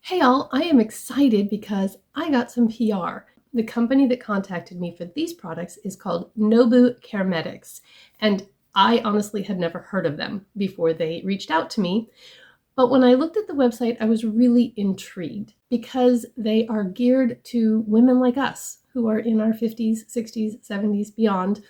Hey all, I am excited because I got some PR. The company that contacted me for these products is called Nobu Caremetics, and I honestly had never heard of them before they reached out to me. But when I looked at the website, I was really intrigued because they are geared to women like us who are in our 50s, 60s, 70s, beyond.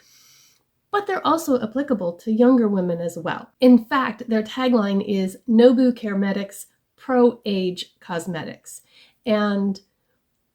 But they're also applicable to younger women as well. In fact, their tagline is Nobu Caremetics Pro-Age Cosmetics. And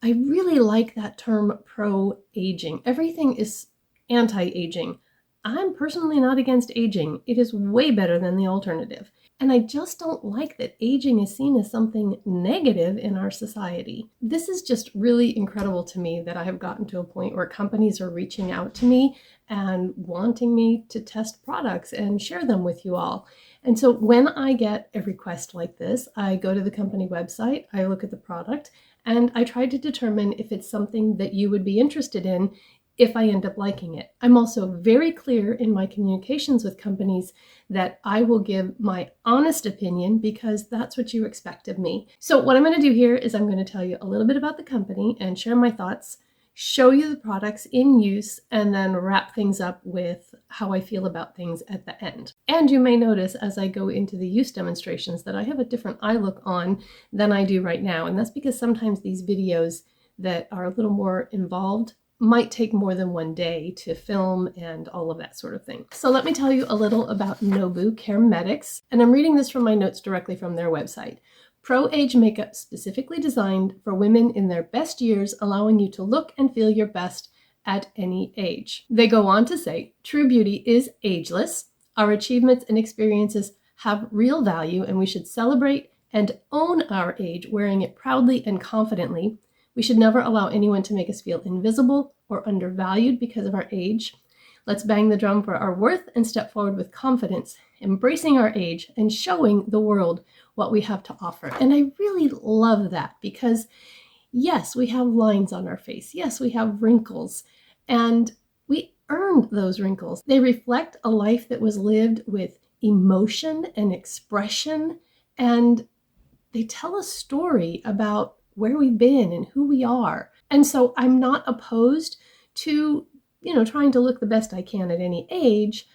I really like that term pro-aging. Everything is anti-aging. I'm personally not against aging. It is way better than the alternative. And I just don't like that aging is seen as something negative in our society. This is just really incredible to me that I have gotten to a point where companies are reaching out to me and wanting me to test products and share them with you all. And so when I get a request like this, I go to the company website, I look at the product, and I try to determine if it's something that you would be interested in if I end up liking it. I'm also very clear in my communications with companies that I will give my honest opinion because that's what you expect of me. So what I'm going to do here is I'm going to tell you a little bit about the company and share my thoughts, show you the products in use, and then wrap things up with how I feel about things at the end. And you may notice as I go into the use demonstrations that I have a different eye look on than I do right now. And that's because sometimes these videos that are a little more involved might take more than one day to film and all of that sort of thing. So let me tell you a little about Nobu Caremetics, and I'm reading this from my notes directly from their website. Pro-age makeup specifically designed for women in their best years, allowing you to look and feel your best at any age. They go on to say, true beauty is ageless. Our achievements and experiences have real value, and we should celebrate and own our age, wearing it proudly and confidently. We should never allow anyone to make us feel invisible or undervalued because of our age. Let's bang the drum for our worth and step forward with confidence, embracing our age and showing the world what we have to offer. And I really love that because, yes, we have lines on our face. Yes, we have wrinkles, and we earned those wrinkles. They reflect a life that was lived with emotion and expression, and they tell a story about where we've been and who we are. And so I'm not opposed to, trying to look the best I can at any age,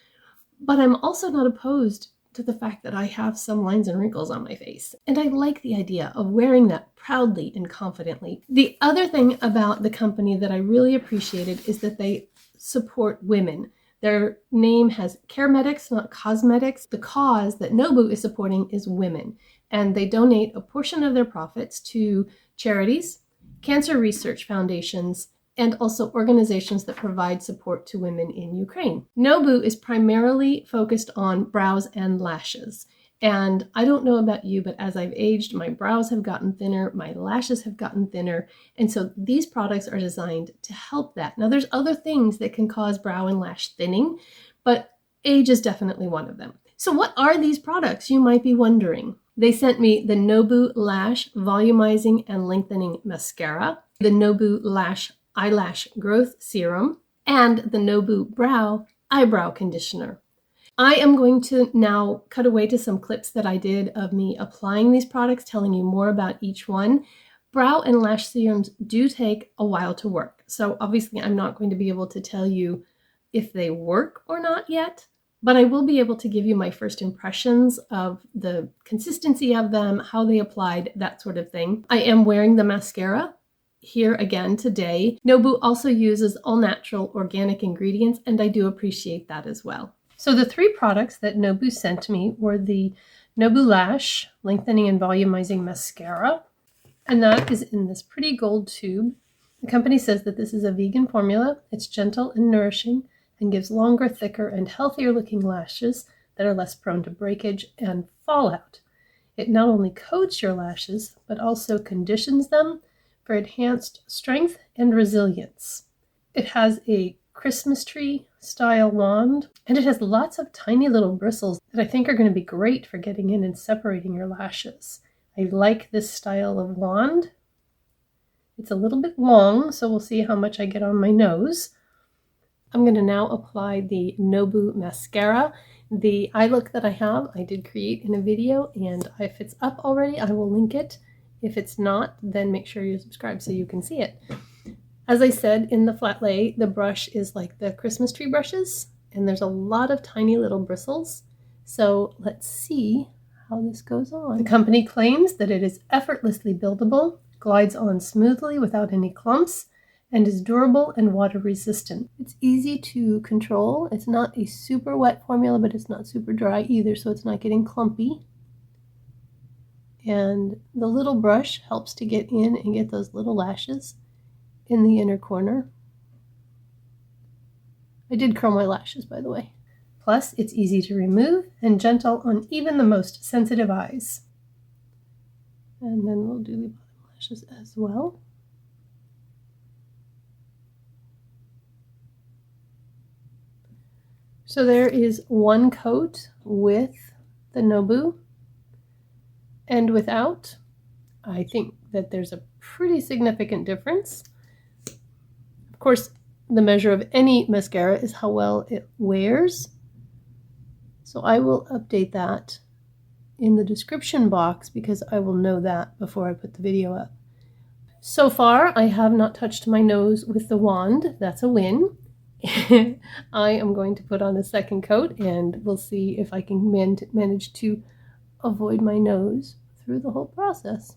but I'm also not opposed to the fact that I have some lines and wrinkles on my face. And I like the idea of wearing that proudly and confidently. The other thing about the company that I really appreciated is that they support women. Their name has Caremetics, not cosmetics. The cause that Nobu is supporting is women, and they donate a portion of their profits to charities, cancer research foundations, and also organizations that provide support to women in Ukraine. Nobu is primarily focused on brows and lashes. And I don't know about you, but as I've aged, my brows have gotten thinner, my lashes have gotten thinner, and so these products are designed to help that. Now, there's other things that can cause brow and lash thinning, but age is definitely one of them. So what are these products, you might be wondering? They sent me the Nobu Lash Volumizing and Lengthening Mascara, the Nobu Lash Eyelash Growth Serum, and the Nobu Brow Eyebrow Conditioner. I am going to now cut away to some clips that I did of me applying these products, telling you more about each one. Brow and lash serums do take a while to work, so obviously I'm not going to be able to tell you if they work or not yet, but I will be able to give you my first impressions of the consistency of them, how they applied, that sort of thing. I am wearing the mascara here again today. Nobu also uses all natural organic ingredients, and I do appreciate that as well. So the three products that Nobu sent me were the Nobu Lash Lengthening and Volumizing Mascara, and that is in this pretty gold tube. The company says that this is a vegan formula. It's gentle and nourishing and gives longer, thicker, and healthier looking lashes that are less prone to breakage and fallout. It not only coats your lashes, but also conditions them for enhanced strength and resilience. It has a Christmas tree style wand, and it has lots of tiny little bristles that I think are going to be great for getting in and separating your lashes. I like this style of wand. It's a little bit long, so we'll see how much I get on my nose. I'm going to now apply the Nobu mascara. The eye look that I have, I did create in a video, and if it's up already, I will link it. If it's not, then make sure you subscribe so you can see it. As I said in the flat lay, the brush is like the Christmas tree brushes, and there's a lot of tiny little bristles. So let's see how this goes on. The company claims that it is effortlessly buildable, glides on smoothly without any clumps, and is durable and water resistant. It's easy to control. It's not a super wet formula, but it's not super dry either, so it's not getting clumpy. And the little brush helps to get in and get those little lashes in the inner corner. I did curl my lashes, by the way. Plus, it's easy to remove and gentle on even the most sensitive eyes. And then we'll do the bottom lashes as well. So there is one coat with the Nobu, and without. I think that there's a pretty significant difference. Of course, the measure of any mascara is how well it wears. So I will update that in the description box because I will know that before I put the video up. So far, I have not touched my nose with the wand. That's a win. I am going to put on a second coat and we'll see if I can manage to avoid my nose through the whole process.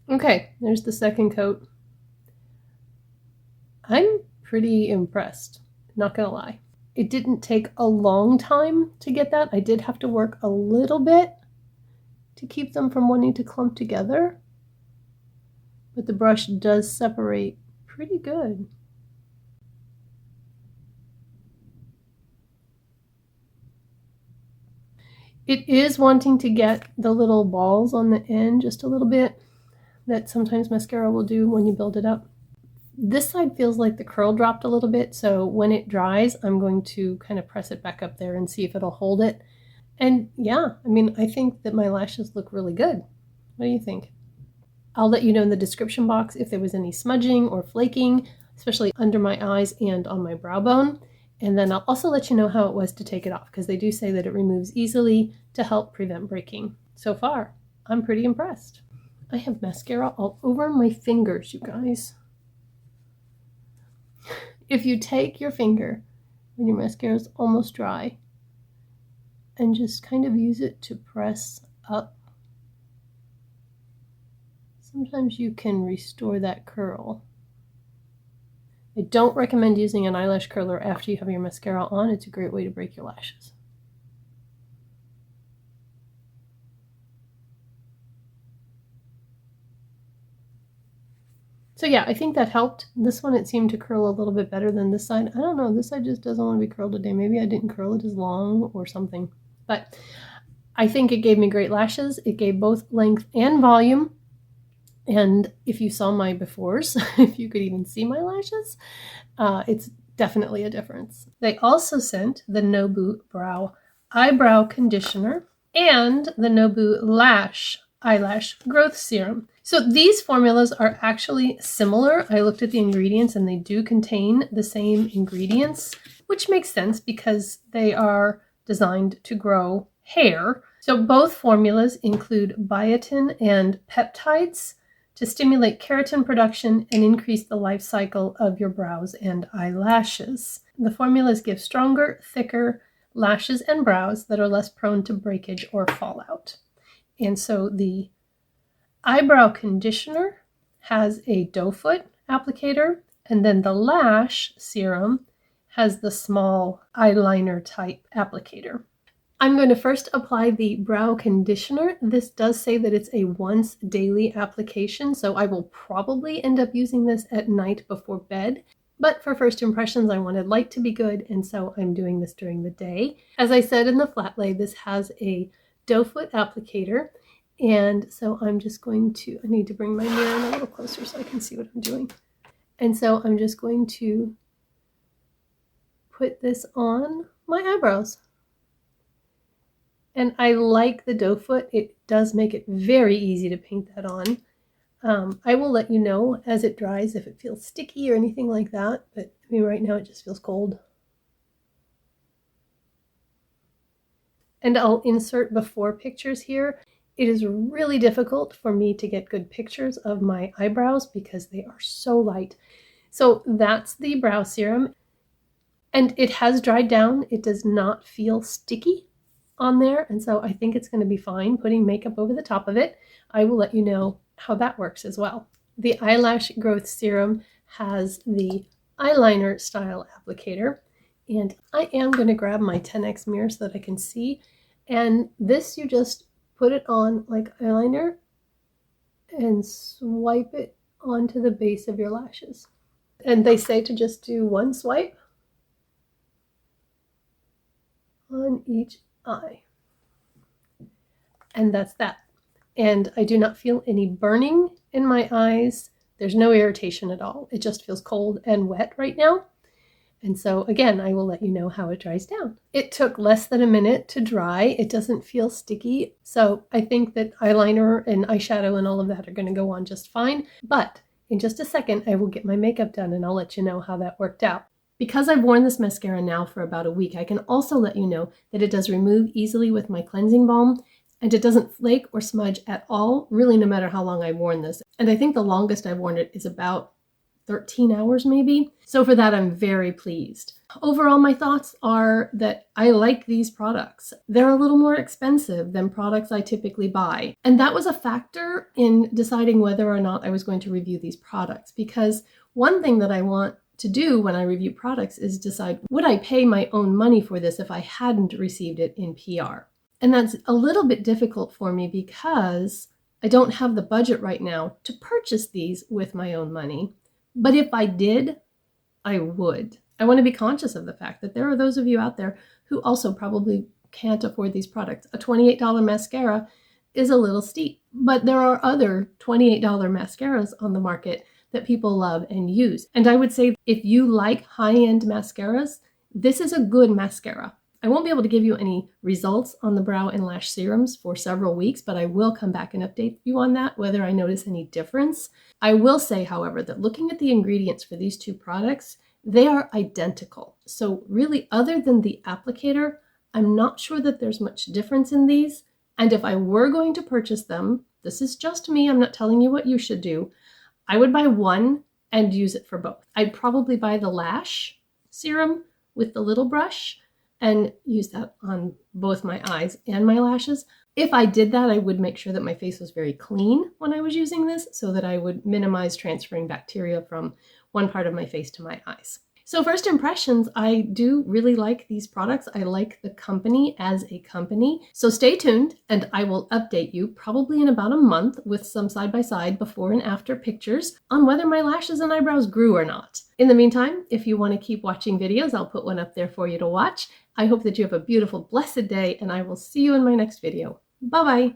Okay, there's the second coat. I'm pretty impressed, not gonna lie. It didn't take a long time to get that. I did have to work a little bit to keep them from wanting to clump together, but the brush does separate pretty good. It is wanting to get the little balls on the end just a little bit that sometimes mascara will do when you build it up. This side feels like the curl dropped a little bit, so when it dries, I'm going to kind of press it back up there and see if it'll hold it. And yeah, I mean, I think that my lashes look really good. What do you think? I'll let you know in the description box if there was any smudging or flaking, especially under my eyes and on my brow bone. And then I'll also let you know how it was to take it off, because they do say that it removes easily to help prevent breaking. So far, I'm pretty impressed. I have mascara all over my fingers, you guys. If you take your finger when your mascara is almost dry and just kind of use it to press up, sometimes you can restore that curl. I don't recommend using an eyelash curler after you have your mascara on. It's a great way to break your lashes. So yeah, I think that helped. This one, it seemed to curl a little bit better than this side. I don't know, this side just doesn't want to be curled today. Maybe I didn't curl it as long or something. But I think it gave me great lashes. It gave both length and volume. And if you saw my befores, if you could even see my lashes, it's definitely a difference. They also sent the Nobu Brow Eyebrow Conditioner and the Nobu Lash Eyelash Growth Serum. So these formulas are actually similar. I looked at the ingredients and they do contain the same ingredients, which makes sense because they are designed to grow hair. So both formulas include biotin and peptides to stimulate keratin production and increase the life cycle of your brows and eyelashes. The formulas give stronger, thicker lashes and brows that are less prone to breakage or fallout. And so the eyebrow conditioner has a doe foot applicator, and then the lash serum has the small eyeliner type applicator. I'm going to first apply the brow conditioner. This does say that it's a once daily application, so I will probably end up using this at night before bed. But for first impressions, I wanted light to be good, and so I'm doing this during the day. As I said in the flat lay, this has a doe foot applicator, and so I'm just going to, I need to bring my mirror in a little closer so I can see what I'm doing. And so I'm just going to put this on my eyebrows. And I like the doe foot. It does make it very easy to paint that on. I will let you know as it dries if it feels sticky or anything like that. But I mean, right now it just feels cold. And I'll insert before pictures here. It is really difficult for me to get good pictures of my eyebrows because they are so light. So that's the brow serum, and it has dried down. It does not feel sticky on there, and so I think it's going to be fine putting makeup over the top of it. I will let you know how that works as well. The eyelash growth serum has the eyeliner style applicator, and I am going to grab my 10x mirror so that I can see. And this, you just put it on like eyeliner and swipe it onto the base of your lashes. And they say to just do one swipe on each eye. And that's that. And I do not feel any burning in my eyes. There's no irritation at all. It just feels cold and wet right now. And so again, I will let you know how it dries down. It took less than a minute to dry. It doesn't feel sticky. So I think that eyeliner and eyeshadow and all of that are going to go on just fine. But in just a second, I will get my makeup done and I'll let you know how that worked out. Because I've worn this mascara now for about a week, I can also let you know that it does remove easily with my cleansing balm, and it doesn't flake or smudge at all, really, no matter how long I've worn this. And I think the longest I've worn it is about 13 hours maybe. So for that, I'm very pleased. Overall, my thoughts are that I like these products. They're a little more expensive than products I typically buy. And that was a factor in deciding whether or not I was going to review these products, because one thing that I want to do when I review products is decide, would I pay my own money for this if I hadn't received it in PR? And that's a little bit difficult for me because I don't have the budget right now to purchase these with my own money. But if I did, I would. I want to be conscious of the fact that there are those of you out there who also probably can't afford these products. A $28 mascara is a little steep, but there are other $28 mascaras on the market that people love and use. And I would say if you like high-end mascaras, this is a good mascara. I won't be able to give you any results on the brow and lash serums for several weeks, but I will come back and update you on that, whether I notice any difference. I will say, however, that looking at the ingredients for these two products, they are identical. So really, other than the applicator, I'm not sure that there's much difference in these. And if I were going to purchase them, this is just me, I'm not telling you what you should do, I would buy one and use it for both. I'd probably buy the lash serum with the little brush and use that on both my eyes and my lashes. If I did that, I would make sure that my face was very clean when I was using this so that I would minimize transferring bacteria from one part of my face to my eyes. So first impressions, I do really like these products. I like the company as a company. So stay tuned and I will update you probably in about a month with some side-by-side before and after pictures on whether my lashes and eyebrows grew or not. In the meantime, if you want to keep watching videos, I'll put one up there for you to watch. I hope that you have a beautiful, blessed day, and I will see you in my next video. Bye-bye.